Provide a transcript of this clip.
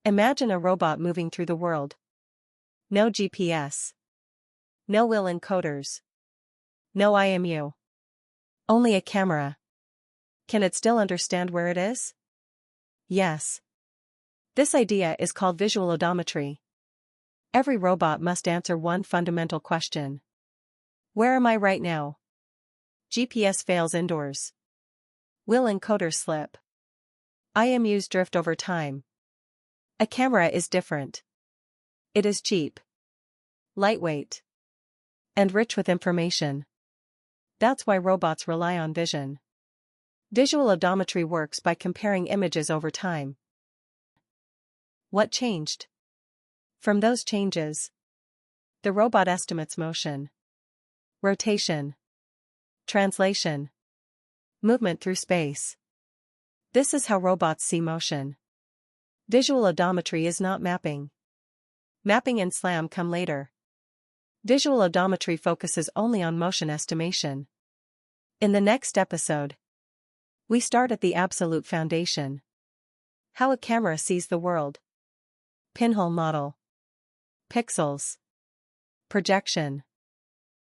Imagine a robot moving through the world. No GPS. No wheel encoders. No IMU. Only a camera. Can it still understand where it is? Yes. This idea is called visual odometry. Every robot must answer one fundamental question. Where am I right now? GPS fails indoors. Will encoders slip? IMUs drift over time. A camera is different. It is cheap, lightweight, and rich with information. That's why robots rely on vision. Visual odometry works by comparing images over time. What changed? From those changes, the robot estimates motion, rotation, translation, movement through space. This is how robots see motion. Visual odometry is not mapping. Mapping and SLAM come later. Visual odometry focuses only on motion estimation. In the next episode, we start at the absolute foundation. How a camera sees the world. Pinhole model. Pixels. Projection.